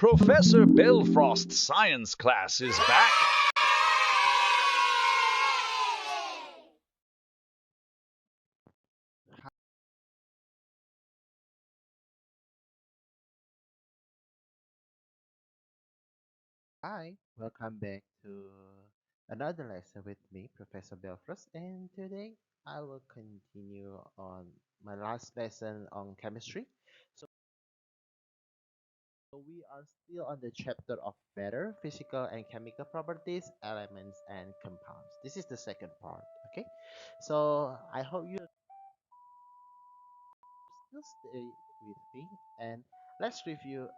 Professor Belfrost's science class is back. Hi, welcome back to another lesson with me, Professor Belfrost, and today I will continue on my last lesson on chemistry. So we are still on the chapter of matter, physical and chemical properties, elements, and compounds. This is the second part, okay? So I hope you still stay with me, and let's review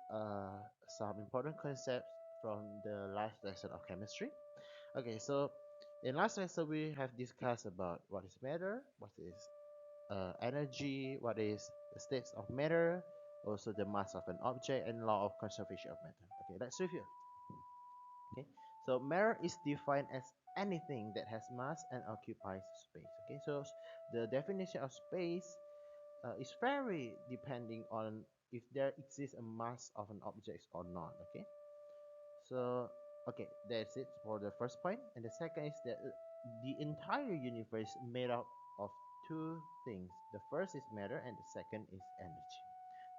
some important concepts from the last lesson of chemistry. Okay, so in last lesson we have discussed about what is matter, what is energy, what is the states of matter, also the mass of an object, and law of conservation of matter. Okay, let's review. Okay, so matter is defined as anything that has mass and occupies space. Okay, so the definition of space is vary depending on if there exists a mass of an object or not. Okay, so, okay, that's it for the first point. And the second is that the entire universe made up of two things. The first is matter, and the second is energy.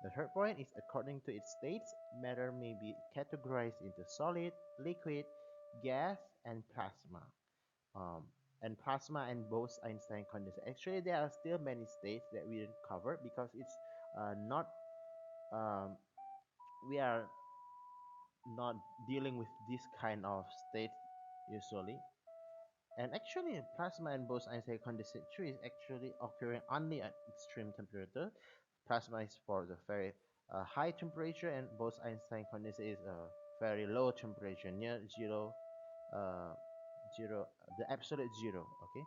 The third point is according to its states, matter may be categorized into solid, liquid, gas, and plasma. Um, and plasma and Bose-Einstein condensate. Actually, there are still many states that we didn't cover because it's not um, we are not dealing with this kind of state usually. And actually, plasma and Bose-Einstein condensate is actually occurring only at extreme temperature. Plasma is for the very high temperature, and Bose-Einstein condensate is a very low temperature, near zero, uh, the absolute zero. Okay.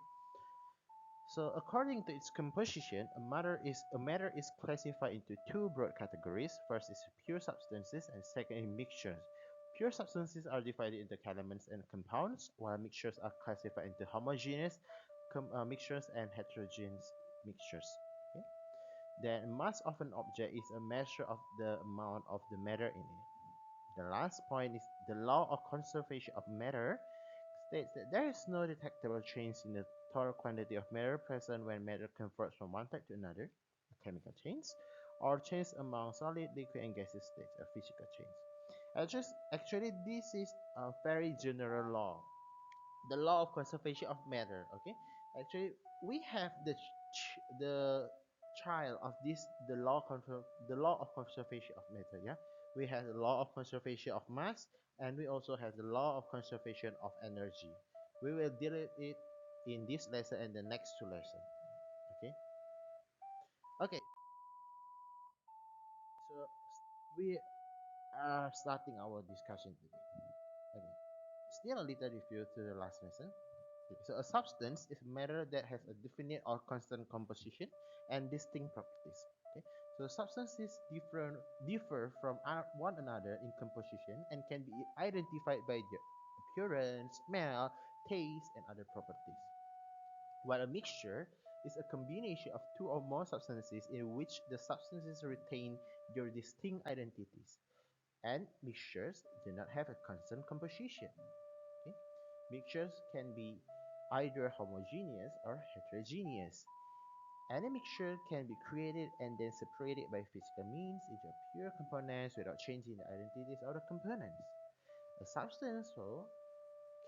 So according to its composition, a matter is classified into two broad categories. First is pure substances and second is mixtures. Pure substances are divided into elements and compounds, while mixtures are classified into homogeneous mixtures and heterogeneous mixtures. Okay? Then mass of an object is a measure of the amount of the matter in it. The last point is the law of conservation of matter states that there is no detectable change in the total quantity of matter present when matter converts from one type to another, a chemical change, or change among solid, liquid, and gaseous states, a physical change. Actually, this is a very general law, the law of conservation of matter. Okay, actually, we have the child of this the law of conservation of matter. Yeah, we have the law of conservation of mass, and we also have the law of conservation of energy. We will deal with it in this lesson and the next two lessons. Okay. Okay. So we are starting our discussion today. Okay. Still a little review to the last lesson. So a substance is matter that has a definite or constant composition and distinct properties. Okay. So substances differ from one another in composition and can be identified by their appearance, smell, taste, and other properties. While a mixture is a combination of two or more substances in which the substances retain their distinct identities, and mixtures do not have a constant composition. Okay? Mixtures can be either homogeneous or heterogeneous. Any mixture can be created and then separated by physical means into pure components without changing the identities of the components. A substance, so,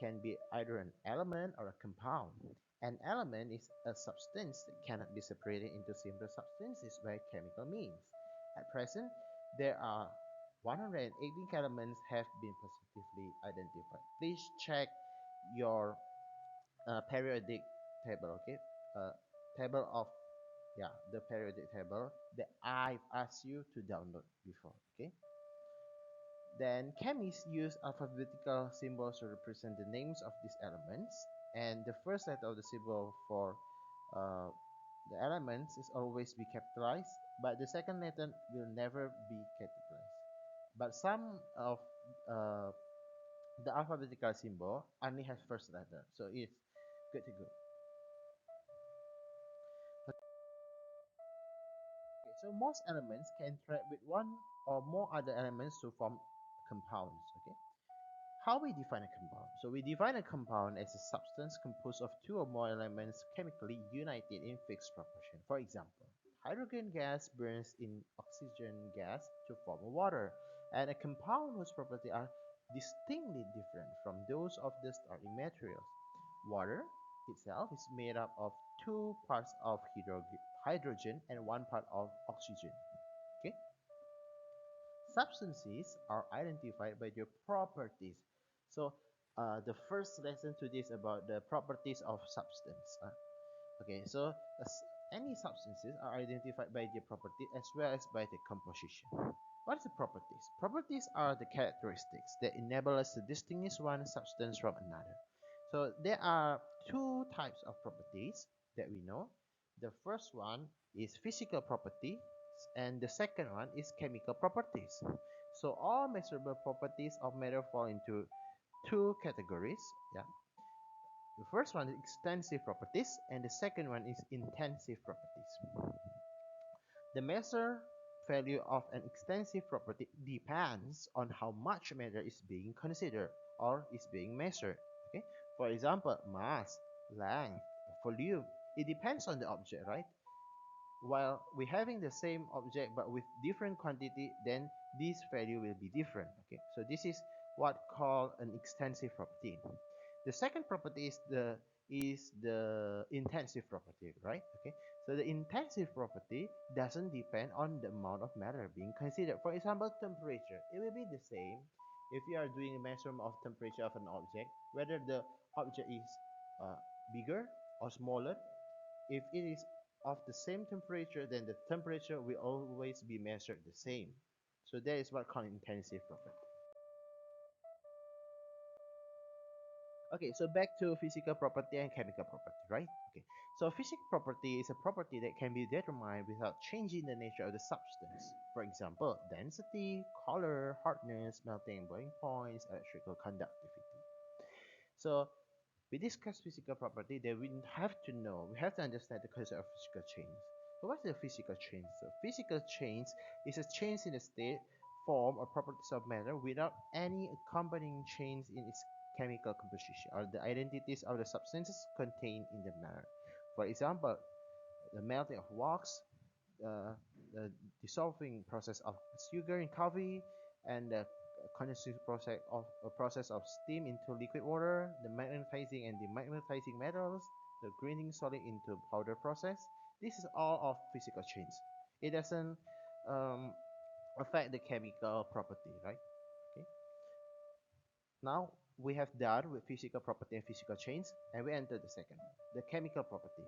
can be either an element or a compound. An element is a substance that cannot be separated into simpler substances by chemical means. At present, there are 118 elements have been positively identified. Please check your periodic table, okay? Table of, yeah, the periodic table that I've asked you to download before, okay? Then chemists use alphabetical symbols to represent the names of these elements, and the first letter of the symbol for uh, the elements is always be capitalized, but the second letter will never be capitalized. But some of uh, the alphabetical symbol only has first letter, so it's good to go. Okay, so most elements can interact with one or more other elements to form compounds. Okay, how we define a compound? So we define a compound as a substance composed of two or more elements chemically united in fixed proportion. For example, hydrogen gas burns in oxygen gas to form water, and a compound whose properties are distinctly different from those of the starting materials. Water itself is made up of two parts of hydrogen and one part of oxygen. Okay? Substances are identified by their properties. So the first lesson today is about the properties of substance. Okay, so any substances are identified by their property as well as by the composition. What is the properties? Properties are the characteristics that enable us to distinguish one substance from another. So there are two types of properties that we know. The first one is physical properties and the second one is chemical properties. So all measurable properties of matter fall into two categories. Yeah. The first one is extensive properties and the second one is intensive properties. The measure value of an extensive property depends on how much matter is being considered or is being measured. Okay? For example, mass, length, volume. It depends on the object, right? While we having the same object but with different quantity, then this value will be different. Okay, so this is what called an extensive property. The second property is the intensive property, right? Okay, so the intensive property doesn't depend on the amount of matter being considered. For example, temperature, it will be the same if you are doing a measurement of temperature of an object, whether the object is uh, bigger or smaller. If it is of the same temperature, then the temperature will always be measured the same. So that is what called intensive property. Okay, so back to physical property and chemical property, right? Okay, so physical property is a property that can be determined without changing the nature of the substance. For example, density, color, hardness, melting and boiling points, electrical conductivity. So we discuss physical property, then we have to understand the concept of physical change. So what's the physical change? So physical change is a change in the state, form, or properties of matter without any accompanying change in its chemical composition or the identities of the substances contained in the matter. For example, the melting of wax, uh, the dissolving process of sugar in coffee, and the condensing process of steam into liquid water, the magnetizing and demagnetizing metals, the grinding solid into powder process. This is all of physical change. It doesn't um, affect the chemical property, right? Okay. Now we have done with physical property and physical change, and we enter the second, the chemical property.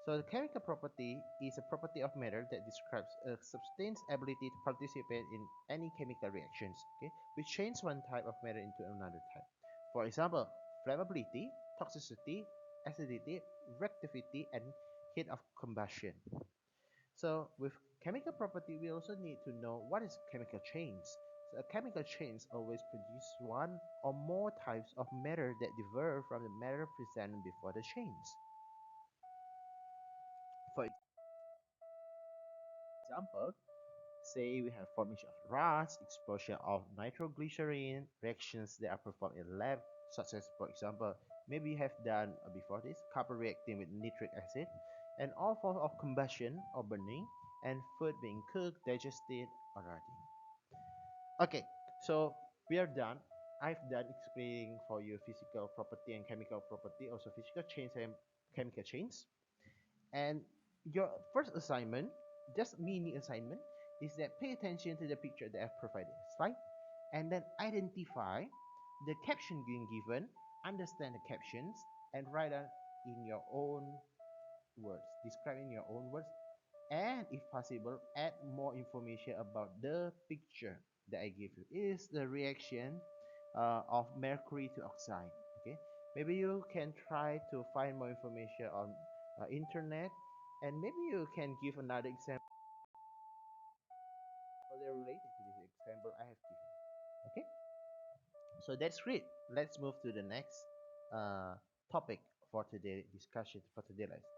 So the chemical property is a property of matter that describes a substance's ability to participate in any chemical reactions, okay, which change one type of matter into another type. For example, flammability, toxicity, acidity, reactivity, and heat of combustion. So with chemical property, we also need to know what is chemical change. So a chemical change always produces one or more types of matter that differ from the matter present before the change. For example, say we have formation of rust, explosion of nitroglycerin, reactions that are performed in lab, such as, for example, maybe you have done before this, copper reacting with nitric acid, and all forms of combustion or burning, and food being cooked, digested, or rotting. Okay, so we are done. I've done explaining for you physical property and chemical property, also physical change and chemical change. And your first assignment, just mini assignment, is that pay attention to the picture that I've provided, slide, and then identify the caption being given, understand the captions, and write out in your own words, describe in your own words, and if possible, add more information about the picture that I give you. Is the reaction of mercury to oxide. Okay, maybe you can try to find more information on internet, and maybe you can give another example related to this example I have given. Okay, so that's great. Let's move to the next uh, topic for today discussion for today lesson.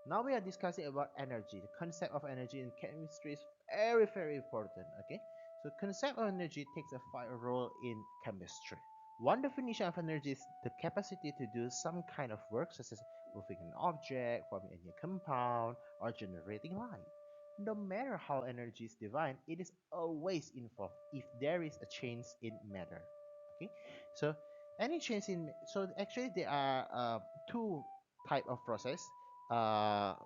Now we are discussing about energy. The concept of energy in chemistry is very, very important. Okay, So concept of energy takes a vital role in chemistry. One definition of energy is the capacity to do some kind of work, such as moving an object, forming a new compound, or generating light. No matter how energy is defined, it is always involved if there is a change in matter. Okay, so any change in so actually there are two type of process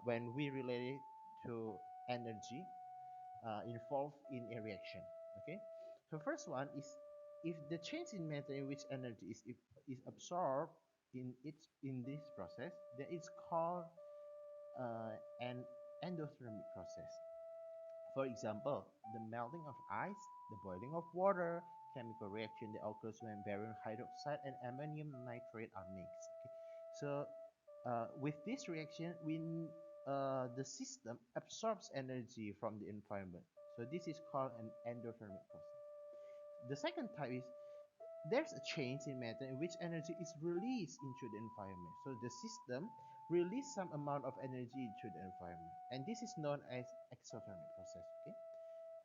when we relate it to energy involved in a reaction. Okay, so first one is if the change in matter in which energy is absorbed in this process, then it's called an endothermic process. For example, the melting of ice, the boiling of water, chemical reaction that occurs when barium hydroxide and ammonium nitrate are mixed. Okay? So with this reaction, the system absorbs energy from the environment. So this is called an endothermic process. The second type is there's a change in matter in which energy is released into the environment. So the system release some amount of energy into the environment, and this is known as exothermic process. Okay.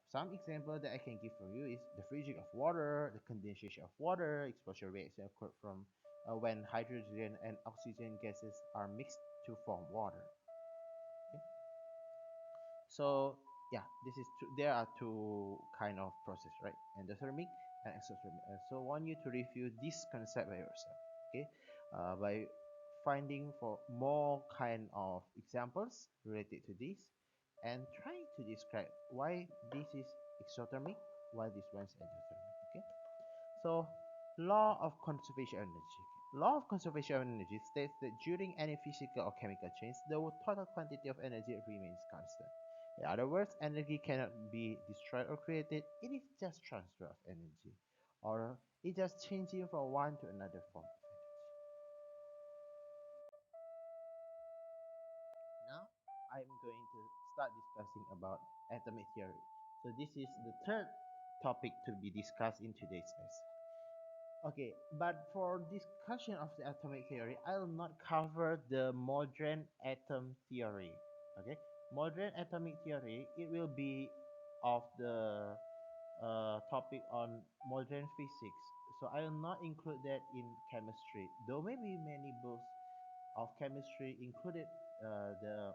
Some example that I can give for you is the freezing of water, the condensation of water, exposure reaction occur from when hydrogen and oxygen gases are mixed to form water. Okay? So yeah, this is two, there are two kind of process, right? Endothermic and exothermic. So I want you to review this concept by yourself, okay? By finding for more kind of examples related to this, and try to describe why this is exothermic, why this one is endothermic. Okay. So, law of conservation of energy. Law of conservation of energy states that during any physical or chemical change, the total quantity of energy remains constant. In other words, energy cannot be destroyed or created. It is just transfer of energy, or it just changing from one to another form of energy. Now, I'm going to start discussing about atomic theory. So this is the third topic to be discussed in today's lesson. Okay, but for discussion of the atomic theory, I'll not cover the modern atom theory. Okay, modern atomic theory, it will be of the topic on modern physics. So I will not include that in chemistry. Though maybe many books of chemistry included the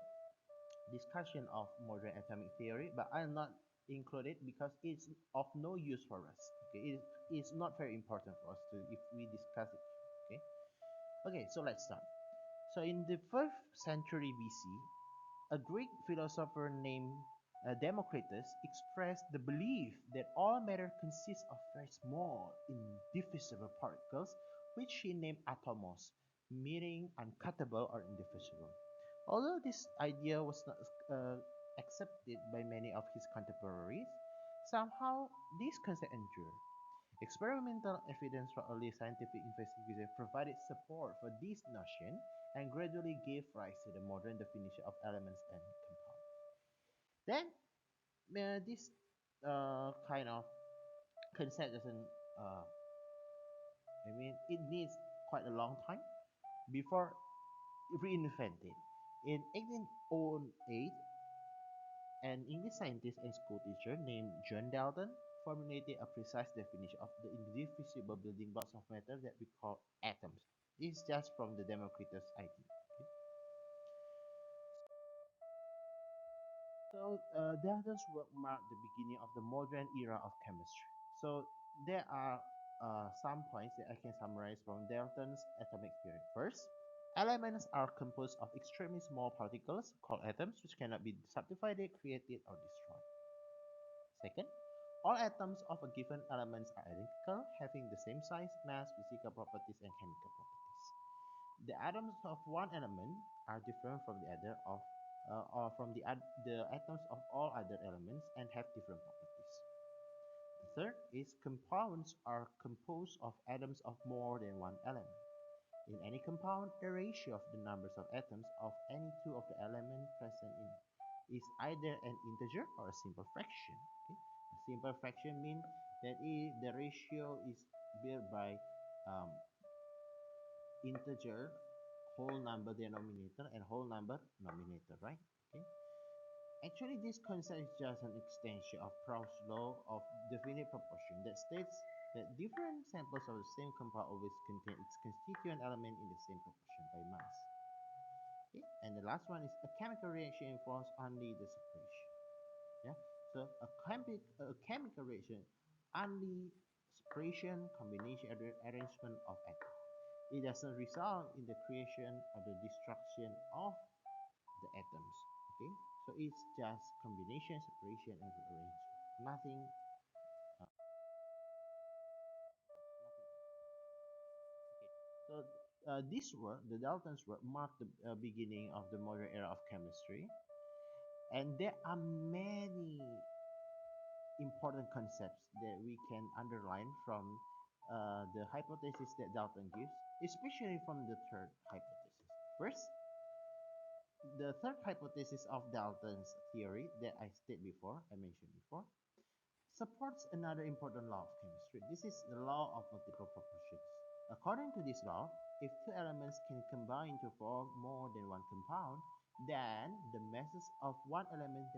discussion of modern atomic theory, but I'll not include it because it's of no use for us. Okay, it's not very important for us to if we discuss it. Okay, okay, so let's start. So in the 1st century BC, a Greek philosopher named Democritus expressed the belief that all matter consists of very small, indivisible particles, which he named atomos, meaning uncuttable or indivisible. Although this idea was not accepted by many of his contemporaries, somehow this concept endured. Experimental evidence from early scientific investigation provided support for this notion and gradually gave rise to the modern definition of elements and compounds. Then, this kind of concept doesn't, it needs quite a long time before reinvented. In 1808, an English scientist and school teacher named John Dalton formulated a precise definition of the indivisible building blocks of matter that we call atoms. This is just from the Democritus idea. Okay? So Dalton's work marked the beginning of the modern era of chemistry. So there are some points that I can summarize from Dalton's atomic theory. First, elements are composed of extremely small particles called atoms which cannot be subdivided, created, or destroyed. Second, all atoms of a given element are identical, having the same size, mass, physical properties, and chemical properties. The atoms of one element are different from the other of or from the atoms of all other elements and have different properties. The third is compounds are composed of atoms of more than one element. In any compound, the ratio of the numbers of atoms of any two of the elements present in is either an integer or a simple fraction. Okay? A simple fraction means that the ratio is built by um, integer whole number denominator and whole number numerator, right? Okay. Actually, this concept is just an extension of Prof's law of definite proportion that states that different samples of the same compound always contain its constituent element in the same proportion by mass. Okay? And the last one is a chemical reaction involves only the separation. Yeah. So a chemical reaction only separation, combination, arrangement of atoms. It doesn't result in the creation or the destruction of the atoms. Okay, so it's just combination, separation, and rearrangement. Nothing. Nothing else. Okay. So this work, the Dalton's work, marked the beginning of the modern era of chemistry, and there are many important concepts that we can underline from the hypothesis that Dalton gives, especially from the third hypothesis. First, the third hypothesis of Dalton's theory that I mentioned before, supports another important law of chemistry. This is the law of multiple proportions. According to this law, if two elements can combine to form more than one compound, then the masses of one element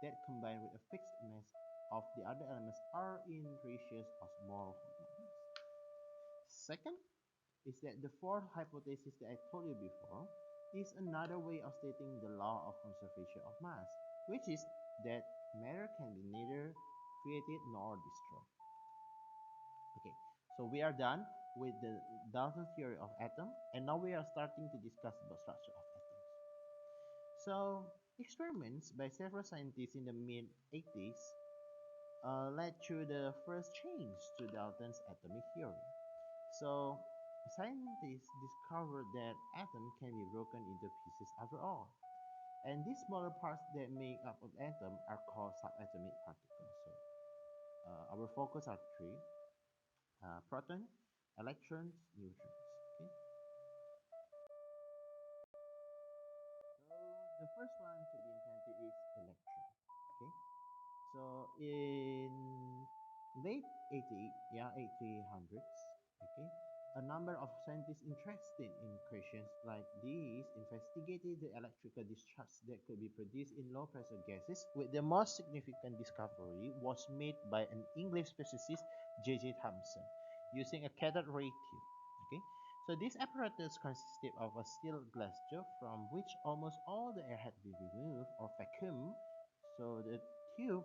that combine with a fixed mass of the other elements are in ratios of small numbers. Second is that the fourth hypothesis that I told you before is another way of stating the law of conservation of mass, which is that matter can be neither created nor destroyed. Okay, so we are done with the Dalton theory of atom, and now we are starting to discuss the structure of atoms. So experiments by several scientists in the mid-80s led to the first change to Dalton's atomic theory. So scientists discovered that atom can be broken into pieces after all. And these smaller parts that make up an atom are called subatomic particles. So our focus are three: proton, electrons, neutrons. Okay. So the first one to be invented is electron. Okay. So in late 1800s, okay, a number of scientists interested in questions like these investigated the electrical discharge that could be produced in low pressure gases, with the most significant discovery was made by an English physicist, J.J. Thomson, using a cathode ray tube. Okay, so this apparatus consisted of a steel glass tube from which almost all the air had been removed or vacuumed. So the tube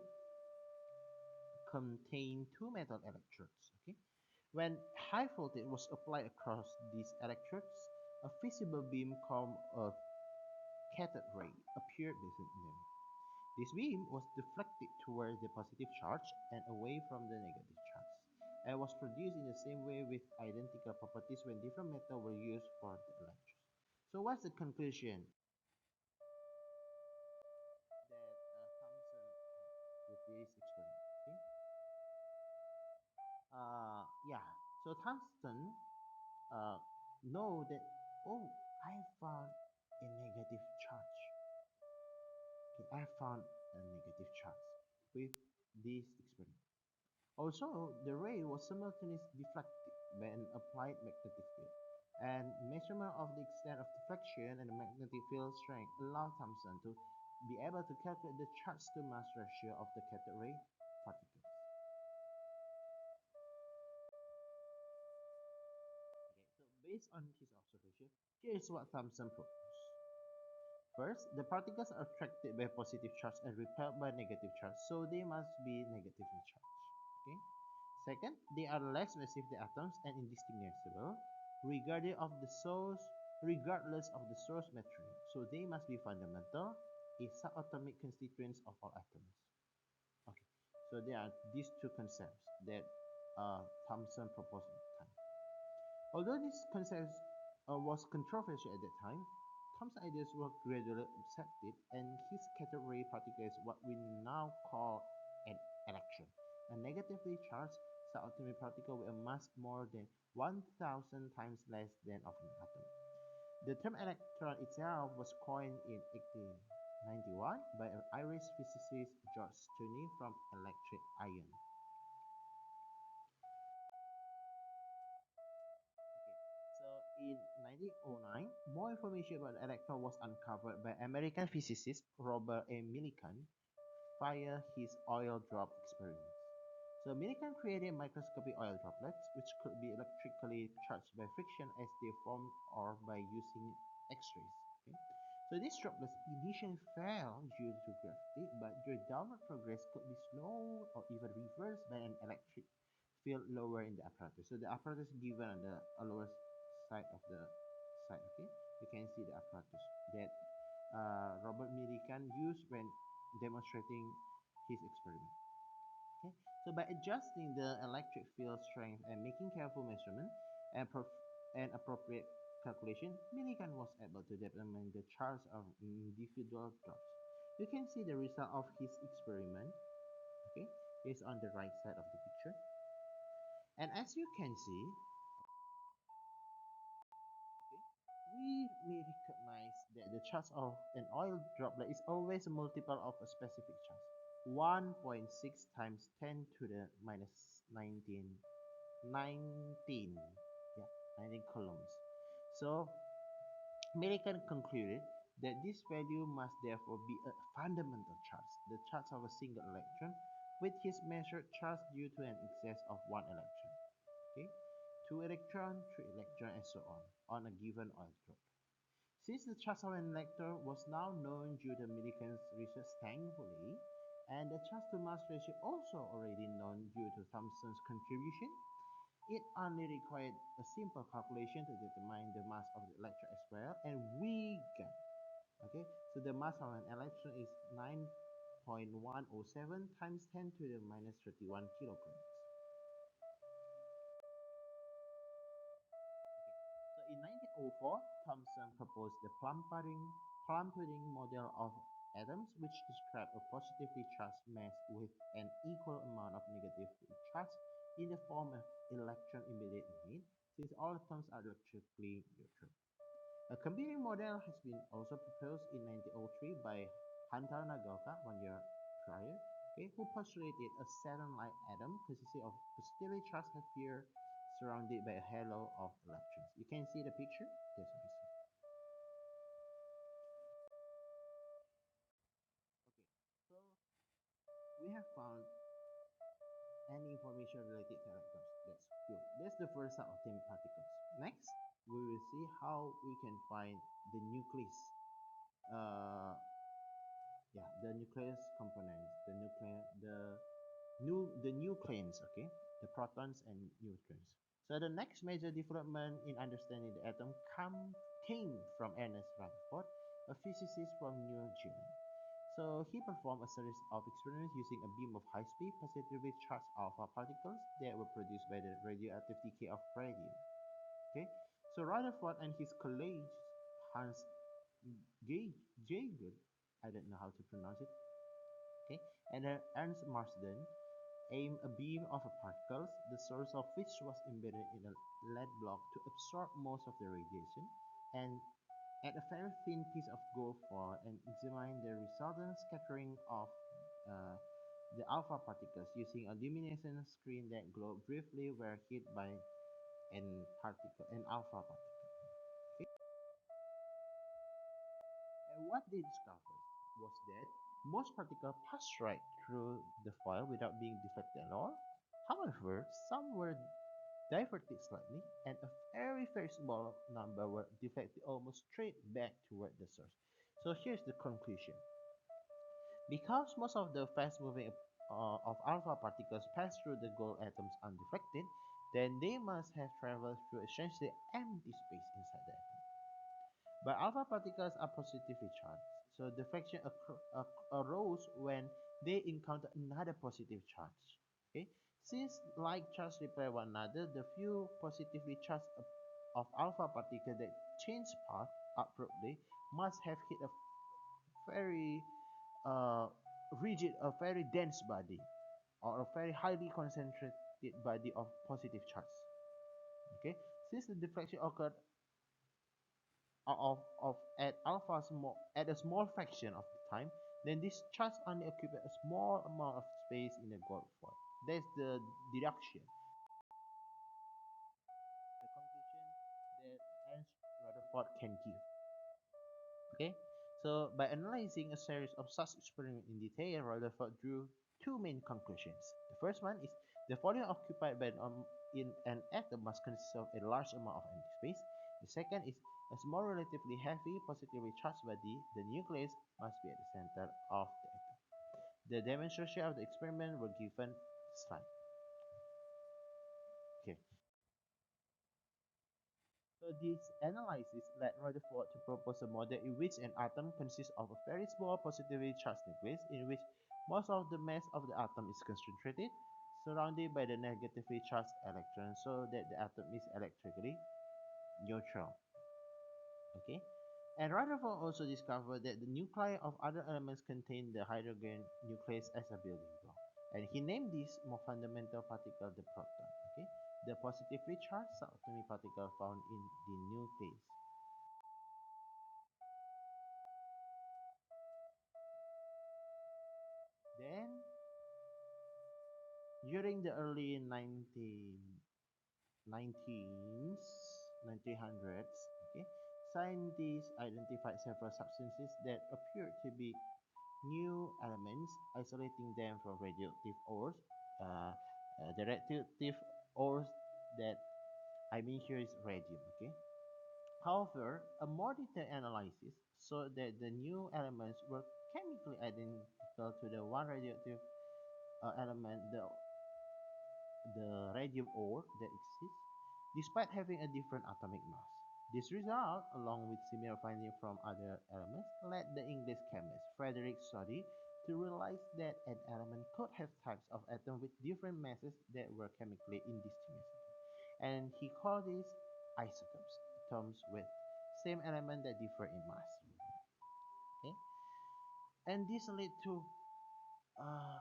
contain two metal electrodes. Okay, when high voltage was applied across these electrodes, a visible beam called a cathode ray appeared within them. This beam was deflected toward the positive charge and away from the negative charge, and was produced in the same way with identical properties when different metals were used for the electrodes. So what's the conclusion that Thomson had with this experiment? Okay? Yeah. So Thomson uh, know that, oh, I found a negative charge. Okay, I found a negative charge with this experiment. Also, the ray was simultaneously deflected by an applied magnetic field, and measurement of the extent of deflection and the magnetic field strength allowed Thomson to be able to calculate the charge to mass ratio of the cathode ray particles. Okay, so based on his observation, here is what Thomson proposed. First, the particles are attracted by positive charge and repelled by negative charge, so they must be negatively charged. Okay. Second, they are less massive than atoms and indistinguishable, regardless of the source material. So they must be fundamental, a subatomic constituents of all atoms. Okay. So there are these two concepts that Thomson proposed at the time. Although this concept was controversial at that time, Thomson's ideas were gradually accepted, and his cathode ray particle is what we now call an electron, a negatively charged subatomic particle with a mass more than 1,000 times less than of an atom. The term electron itself was coined in 1891 by Irish physicist George Stoney from electric ion. Okay, so In 1909, more information about the electron was uncovered by American physicist Robert A. Millikan via his oil drop experiments. So Millikan created microscopic oil droplets, which could be electrically charged by friction as they formed or by using X-rays. Okay? So these droplets initially fell due to gravity, but their downward progress could be slowed or even reversed by an electric field lower in the apparatus. So the apparatus given on the lower side of the side, okay? You can see the apparatus that Robert Millikan used when demonstrating his experiment. Okay, so by adjusting the electric field strength and making careful measurement and, and appropriate calculation, Millikan was able to determine the charge of individual drops. You can see the result of his experiment. Okay, is on the right side of the picture. And as you can see, we recognize that the charge of an oil droplet is always a multiple of a specific charge. 1.6 times 10 to the minus 19, yeah, 19 coulombs. So Millikan concluded that this value must therefore be a fundamental charge, the charge of a single electron, with his measured charge due to an excess of one electron. Okay, 2 electron, 3 electron, and so on a given oil drop. Since the charge of an electron was now known due to Millikan's research thankfully, and the charge to mass ratio also already known due to Thomson's contribution, it only required a simple calculation to determine the mass of the electron as well, and we got, okay, so the mass of an electron is 9.107 times 10 to the minus 31 kilograms. So in 1904, Thomson proposed the plum pudding model of atoms, which described a positively charged mass with an equal amount of negatively charged in the form of electron embedded in it, since all atoms are electrically neutral. A competing model has been also proposed in 1903 by Hunter Nagaoka 1 year prior, okay, who postulated a Saturn-like atom consisting of positively charged sphere surrounded by a halo of electrons. You can see the picture. That's what I see. Okay, so we have found any information related to electrons. That's good. That's the first set of 10 particles. Next, we will see how we can find the nucleus. Yeah, the nucleus components, the nucleons, okay, the protons and neutrons. So the next major development in understanding the atom came from Ernest Rutherford, a physicist from New Zealand. So he performed a series of experiments using a beam of high-speed positively charged alpha particles that were produced by the radioactive decay of radium. Okay, so Rutherford and his colleagues Hans Jaeger, I don't know how to pronounce it, okay, and Ernst Marsden aimed a beam of particles, the source of which was embedded in a lead block to absorb most of the radiation, and add a very thin piece of gold foil and examine the resultant scattering of uh, the alpha particles using a luminescent screen that glowed briefly where hit by an alpha particle. Okay? And what they discovered was that most particles passed right through the foil without being deflected at all. However, some were diverted slightly, and a very small number were deflected almost straight back toward the source. So here's the conclusion. Because most of the fast-moving of alpha particles pass through the gold atoms undeflected, then they must have traveled through essentially empty space inside the atom. But alpha particles are positively charged, so deflection arose when they encounter another positive charge. Okay, since like charges repel one another, the few positively charged of alpha particles that change path abruptly must have hit a very uh, rigid, a very dense body, or a very highly concentrated body of positive charge. Okay, since the deflection occurred at alpha small at a small fraction of the time, then this charge only occupies a small amount of space in the gold foil. That's the deduction. The conclusion that Rutherford can give. Okay, so by analyzing a series of such experiments in detail, Rutherford drew two main conclusions. The first one is the volume occupied by in an atom must consist of a large amount of empty space. The second is a small relatively heavy positively charged body, the nucleus, must be at the center of the atom. The demonstration of the experiment were given slide. Okay. So this analysis led Rutherford to propose a model in which an atom consists of a very small positively charged nucleus in which most of the mass of the atom is concentrated, surrounded by the negatively charged electrons, so that the atom is electrically neutral. Okay, and Rutherford also discovered that the nuclei of other elements contain the hydrogen nucleus as a building block, and he named this more fundamental particle the proton. Okay, the positively charged subatomic particle found in the nucleus. Then, during the early 1900s, okay, scientists identified several substances that appeared to be new elements, isolating them from radioactive ores. The radioactive ores that I mean here is radium. Okay. However, a more detailed analysis showed that the new elements were chemically identical to the one radioactive element, the radium ore that exists, despite having a different atomic mass. This result, along with similar findings from other elements, led the English chemist Frederick Soddy to realize that an element could have types of atoms with different masses that were chemically indistinguishable. And he called these isotopes, atoms with same element that differ in mass. Okay? And this led to uh,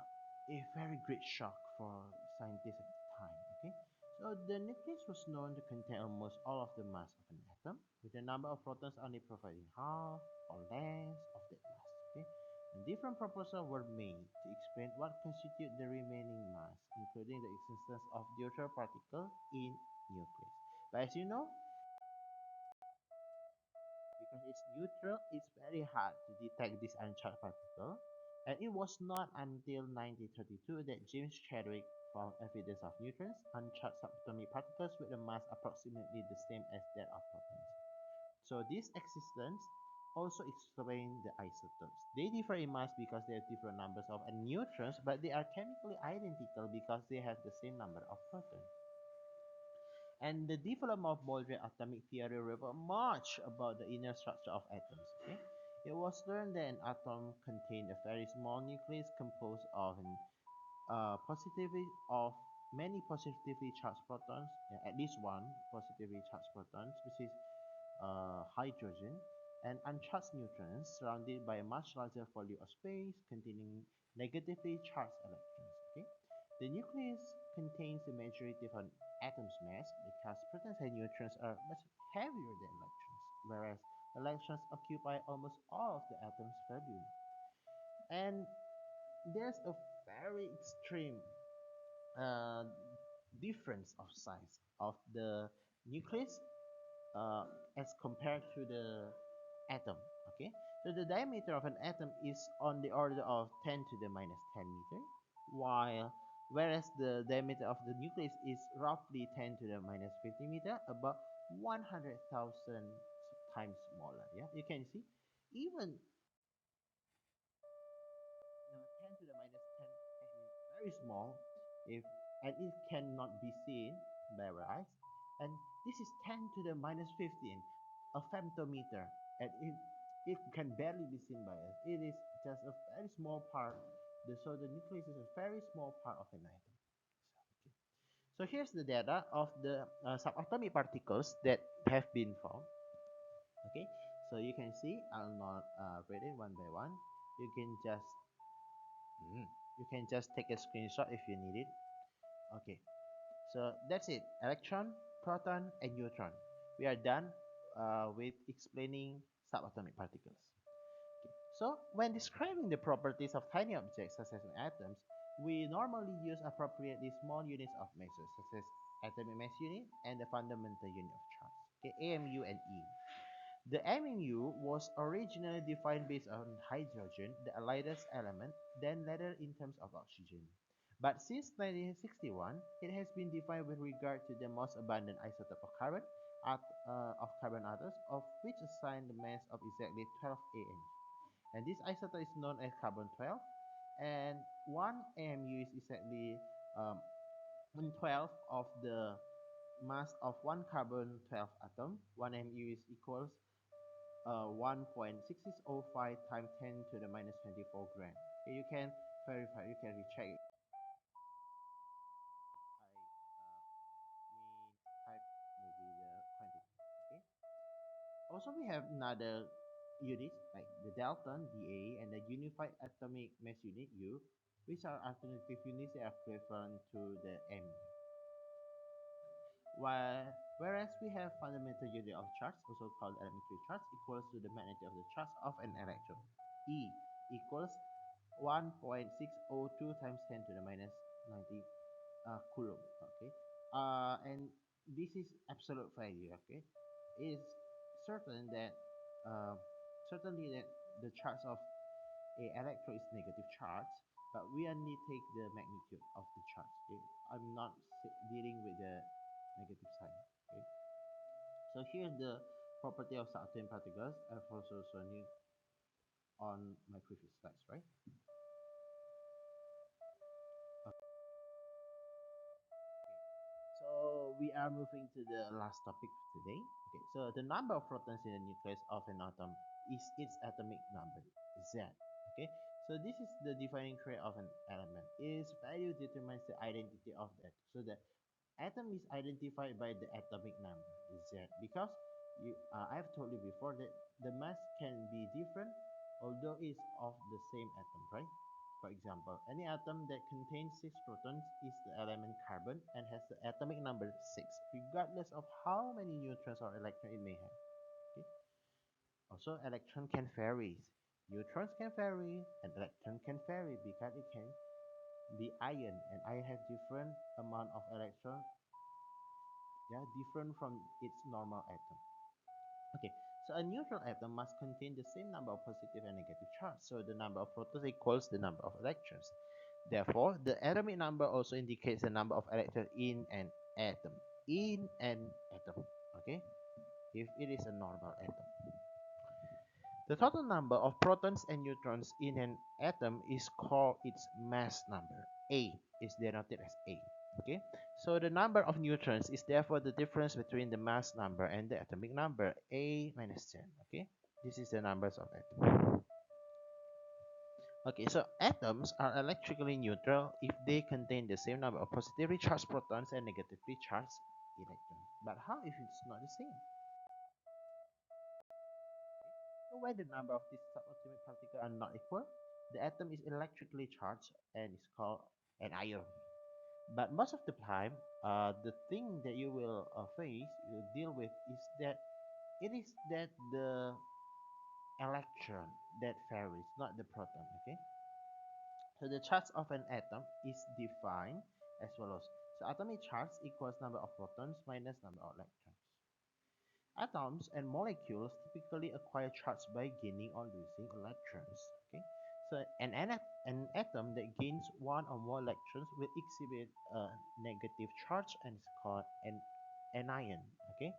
a very great shock for scientists at the time. Okay, so the nucleus was known to contain almost all of the mass of an atom, with the number of protons only providing half or less of that mass. Okay, and different proposals were made to explain what constitute the remaining mass, including the existence of neutral particles in nucleus. But as you know, because it's neutral, it's very hard to detect this uncharged particle. And it was not until 1932 that James Chadwick found evidence of neutrons, uncharged subatomic particles with a mass approximately the same as that of protons. So this existence also explains the isotopes. They differ in mass because they have different numbers of neutrons, but they are chemically identical because they have the same number of protons. And the development of modern atomic theory revealed much about the inner structure of atoms. Okay? It was learned that an atom contained a very small nucleus composed of of many positively charged protons, at least one positively charged proton, which is hydrogen, and uncharged neutrons surrounded by a much larger volume of space containing negatively charged electrons. Okay? The nucleus contains the majority of an atom's mass because protons and neutrons are much heavier than electrons, whereas electrons occupy almost all of the atom's volume. And there's a very extreme uh, difference of size of the nucleus as compared to the atom. Okay, so the diameter of an atom is on the order of 10 to the minus 10 meter, while whereas the diameter of the nucleus is roughly 10 to the minus 50 meter, about 100,000 times smaller. Yeah, you can see even 10 to the minus 10 is very small, if and it cannot be seen by our eyes. And this is 10 to the minus 15, a femtometer, and it can barely be seen by us. It is just a very small part. So the nucleus is a very small part of an atom. So here's the data of the subatomic particles that have been found. Okay, so you can see, I'll not read it one by one. You can just you can just take a screenshot if you need it. Okay, so that's it. Electron, proton, and neutron. We are done with explaining subatomic particles. Okay. So when describing the properties of tiny objects such as atoms, we normally use appropriately small units of measure such as atomic mass unit and the fundamental unit of charge. Okay, AMU and E. The Mu was originally defined based on hydrogen, the lightest element, then later in terms of oxygen. But since 1961, it has been defined with regard to the most abundant isotope of carbon atoms, of which assigned the mass of exactly 12 AN. And this isotope is known as carbon 12, and 1 Mu is exactly um, 1/12 of the mass of one carbon 12 atom. 1 Mu is equals 1.6605 times 10 to the minus 24 gram. Okay, you can verify, you can recheck it. I may type maybe the quantity. Okay. Also, we have another units like the Dalton (Da) and the Unified Atomic Mass Unit (U), which are alternative units that are equivalent to the M. Whereas we have fundamental unit of charge, also called elementary charge, equals to the magnitude of the charge of an electron. E equals 1.602 times 10 to the minus 90 coulomb. Okay, and this is absolute value. Okay, it is certain that uh, certainly that the charge of a electron is negative charge, but we only take the magnitude of the charge. Okay, I'm not dealing with the negative sign. Okay, so here's the property of subatomic particles. I've also shown you on my previous slides, right? So we are moving to the last topic today. Okay, so the number of protons in the nucleus of an atom is its atomic number, Z. Okay, so this is the defining trait of an element. Its value determines the identity of that. So the atom is identified by the atomic number, Z, because I've told you before that the mass can be different, although it's of the same atom, right? For example, any atom that contains 6 protons is the element carbon and has the atomic number 6, regardless of how many neutrons or electrons it may have. Okay? Also, electron can vary. Neutrons can vary and electron can vary because it can be ion, and ion has different amount of electrons, yeah, different from its normal atom. Okay, so a neutral atom must contain the same number of positive and negative charge. So the number of protons equals the number of electrons. Therefore, the atomic number also indicates the number of electrons in an atom. In an atom, okay? If it is a normal atom. The total number of protons and neutrons in an atom is called its mass number. A is denoted as A. Okay, so the number of neutrons is therefore the difference between the mass number and the atomic number, A minus 10. Okay, this is the numbers of atoms. Okay, so atoms are electrically neutral if they contain the same number of positively charged protons and negatively charged electrons. But how if it's not the same? So when the number of these subatomic particles are not equal, the atom is electrically charged and is called an ion. But most of the time, the thing that you will deal with is that it is that the electron that varies, not the proton. Okay. So the charge of an atom is defined as follows. So atomic charge equals number of protons minus number of electrons. Atoms and molecules typically acquire charge by gaining or losing electrons. Okay, so an atom that gains one or more electrons will exhibit a negative charge and is called an anion. Okay,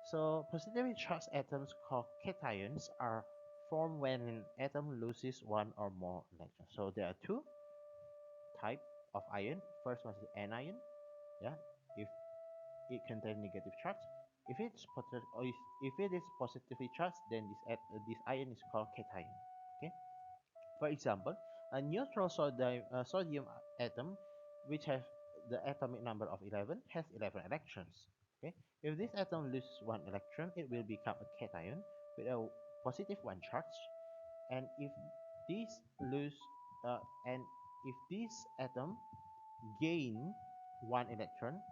so positively charged atoms called cations are formed when an atom loses one or more electrons. So there are two type of ion. First one is anion. Yeah, if it contains negative charge. If it's positive, or if it is positively charged, then this ion is called cation. Okay. For example, a neutral sodium atom, which has the atomic number of 11, has 11 electrons. Okay. If this atom loses one electron, it will become a cation with a positive one charge. And and if this atom gain one electron,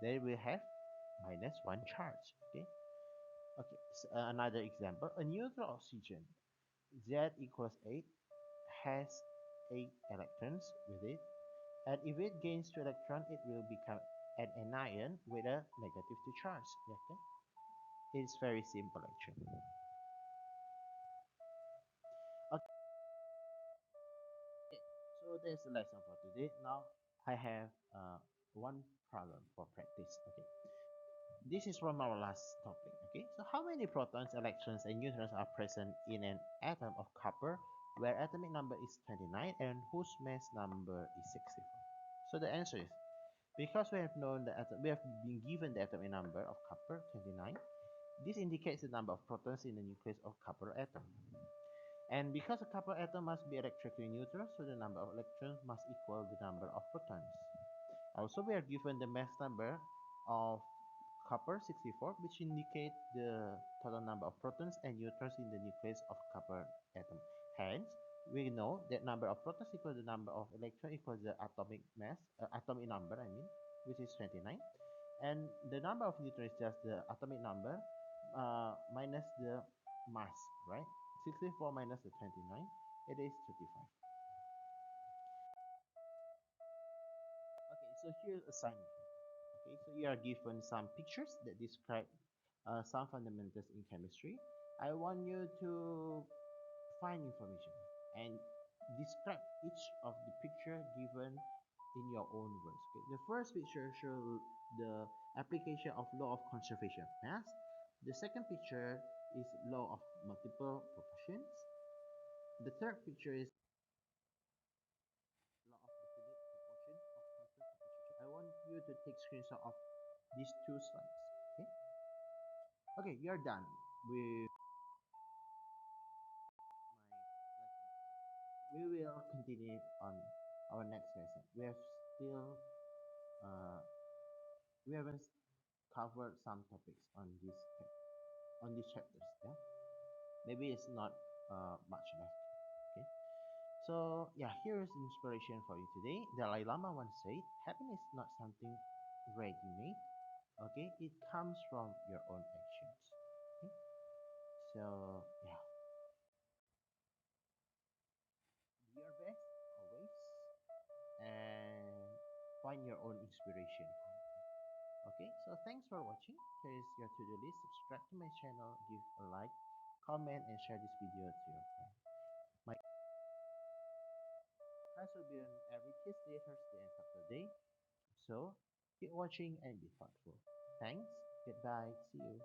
they will have minus one charge. Okay. Okay. So, another example: a neutral oxygen, Z equals 8, has 8 electrons with it, and if it gains 2 electrons, it will become an anion with a negative 2 charge. Yeah, okay. It's very simple actually. Okay, so there's a lesson for today. Now I have one problem for practice. Okay, this is from our last topic. Okay, so how many protons, electrons, and neutrons are present in an atom of copper where atomic number is 29 and whose mass number is 64? So the answer is, because we have known the atom, we have been given the atomic number of copper 29. This indicates the number of protons in the nucleus of copper atom. And because a copper atom must be electrically neutral, so the number of electrons must equal the number of protons. Also, we are given the mass number of copper 64, which indicate the total number of protons and neutrons in the nucleus of copper atom. Hence, we know that number of protons equals the number of electrons equals the atomic mass, atomic number, I mean, which is 29. And the number of neutrons is just the atomic number minus the mass, right? 64 minus the 29, it is 35. Okay, so here's assignment. Okay, so you are given some pictures that describe some fundamentals in chemistry. I want you to find information and describe each of the picture given in your own words. Okay, the first picture shows the application of law of conservation of mass. The second picture is law of multiple proportions. The third picture is law of definite proportion of constant proportion. I want you to take screenshot of these two slides. Okay. Okay, you're done with my lesson. We will continue on our next lesson. Uh, we haven't covered some topics on these chapters. Yeah, maybe it's not much left. Okay. So yeah, here's inspiration for you today. Dalai Lama once said, "Happiness is not something ready-made. Okay, it comes from your own actions." Okay. So yeah, do your best always and find your own inspiration. Okay, so thanks for watching. Here is your to-do list. Subscribe to my channel, give a like, comment, and share this video to your friends. My class will be on every Tuesday, Thursday, and Saturday. So keep watching and be thoughtful. Thanks. Goodbye. See you.